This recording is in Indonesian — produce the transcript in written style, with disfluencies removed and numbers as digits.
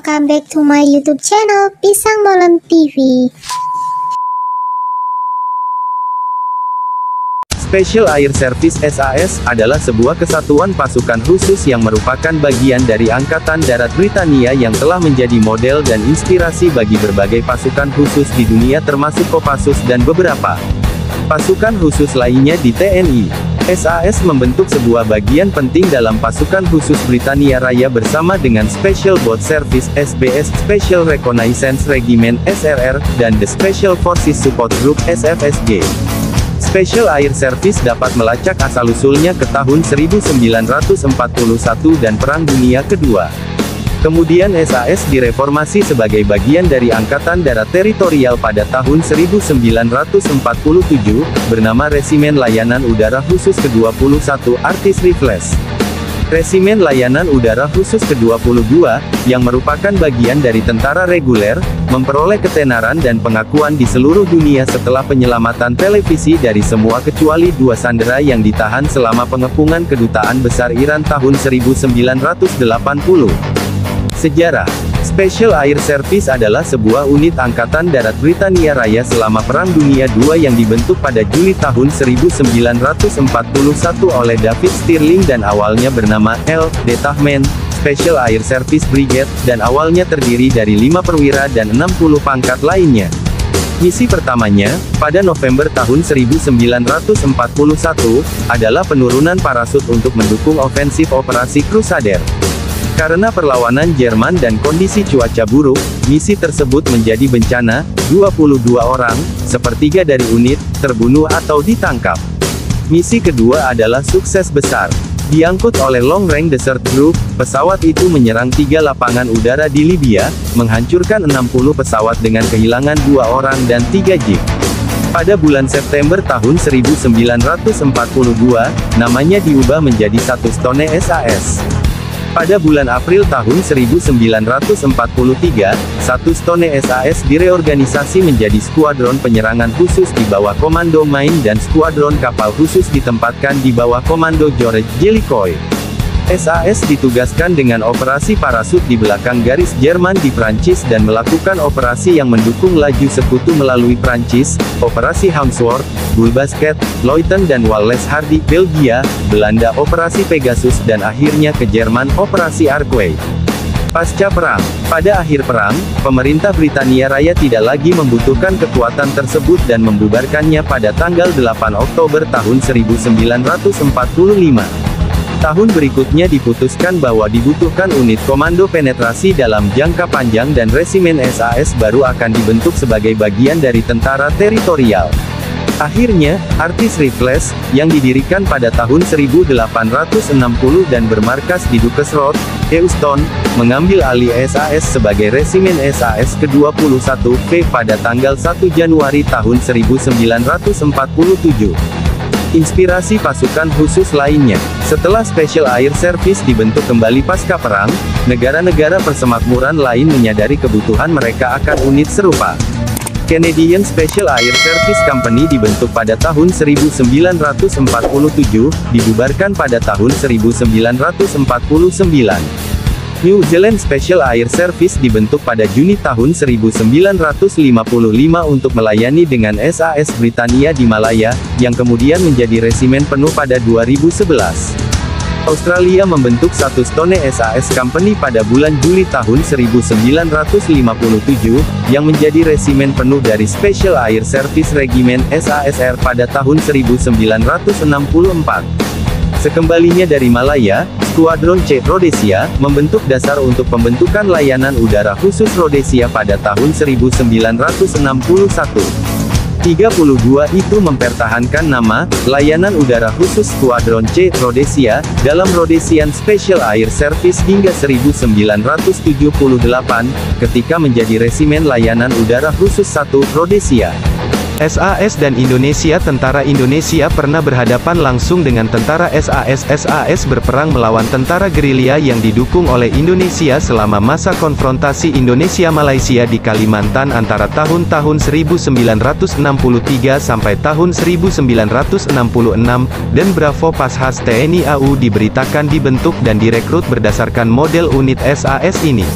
welcome back to my YouTube channel Pisang Molen TV. Special Air Service SAS adalah sebuah kesatuan pasukan khusus yang merupakan bagian dari Angkatan Darat Britania yang telah menjadi model dan inspirasi bagi berbagai pasukan khusus di dunia termasuk Kopassus dan beberapa pasukan khusus lainnya di TNI. SAS membentuk sebuah bagian penting dalam pasukan khusus Britania Raya bersama dengan Special Boat Service (SBS), Special Reconnaissance Regiment (SRR), dan The Special Forces Support Group (SFSG). Special Air Service dapat melacak asal-usulnya ke tahun 1941 dan Perang Dunia Kedua. Kemudian SAS direformasi sebagai bagian dari Angkatan Darat Teritorial pada tahun 1947, bernama Resimen Layanan Udara Khusus ke-21 Artillery Fleet. Resimen Layanan Udara Khusus ke-22, yang merupakan bagian dari tentara reguler, memperoleh ketenaran dan pengakuan di seluruh dunia setelah penyelamatan televisi dari semua kecuali dua sandera yang ditahan selama pengepungan Kedutaan Besar Iran tahun 1980. Sejarah. Special Air Service adalah sebuah unit Angkatan Darat Britania Raya selama Perang Dunia II yang dibentuk pada Juli tahun 1941 oleh David Stirling dan awalnya bernama L. Detachment, Special Air Service Brigade, dan awalnya terdiri dari 5 perwira dan 60 pangkat lainnya. Misi pertamanya, pada November tahun 1941, adalah penurunan parasut untuk mendukung ofensif Operasi Crusader. Karena perlawanan Jerman dan kondisi cuaca buruk, misi tersebut menjadi bencana, 22 orang, sepertiga dari unit, terbunuh atau ditangkap. Misi kedua adalah sukses besar. Diangkut oleh Long Range Desert Group, pesawat itu menyerang 3 lapangan udara di Libya, menghancurkan 60 pesawat dengan kehilangan 2 orang dan 3 jeep. Pada bulan September tahun 1942, namanya diubah menjadi 1 Stone SAS. Pada bulan April tahun 1943, 1 Stone SAS direorganisasi menjadi Skuadron Penyerangan Khusus di bawah Komando Maine dan Skuadron Kapal Khusus ditempatkan di bawah Komando George Jellicoe. SAS ditugaskan dengan operasi parasut di belakang garis Jerman di Prancis dan melakukan operasi yang mendukung laju sekutu melalui Prancis, Operasi Harmsworth, Bull Basket, Leuthen dan Wallace Hardy, Belgia, Belanda Operasi Pegasus dan akhirnya ke Jerman Operasi Archway. Pasca perang, pada akhir perang, pemerintah Britania Raya tidak lagi membutuhkan kekuatan tersebut dan membubarkannya pada tanggal 8 Oktober tahun 1945. Tahun berikutnya diputuskan bahwa dibutuhkan unit komando penetrasi dalam jangka panjang dan resimen SAS baru akan dibentuk sebagai bagian dari tentara teritorial. Akhirnya, Artillery Fleet, yang didirikan pada tahun 1860 dan bermarkas di Duke's Road, Euston, mengambil alih SAS sebagai resimen SAS ke-21 pada tanggal 1 Januari tahun 1947. Inspirasi pasukan khusus lainnya. Setelah Special Air Service dibentuk kembali pasca perang, negara-negara persemakmuran lain menyadari kebutuhan mereka akan unit serupa. Canadian Special Air Service Company dibentuk pada tahun 1947, dibubarkan pada tahun 1949. New Zealand Special Air Service dibentuk pada Juni tahun 1955 untuk melayani dengan SAS Britania di Malaya, yang kemudian menjadi resimen penuh pada 2011. Australia membentuk 1 Stone SAS Company pada bulan Juli tahun 1957, yang menjadi resimen penuh dari Special Air Service Regiment SASR pada tahun 1964. Sekembalinya dari Malaya, Skuadron C Rhodesia membentuk dasar untuk pembentukan layanan udara khusus Rhodesia pada tahun 1961. 32 itu mempertahankan nama Layanan Udara Khusus Skuadron C Rhodesia dalam Rhodesian Special Air Service hingga 1978, ketika menjadi Resimen Layanan Udara Khusus 1 Rhodesia. SAS dan Indonesia. Tentara Indonesia pernah berhadapan langsung dengan tentara SAS. SAS berperang melawan tentara gerilya yang didukung oleh Indonesia selama masa konfrontasi Indonesia-Malaysia di Kalimantan antara tahun-tahun 1963 sampai tahun 1966, dan Bravo Pashas TNI AU diberitakan dibentuk dan direkrut berdasarkan model unit SAS ini.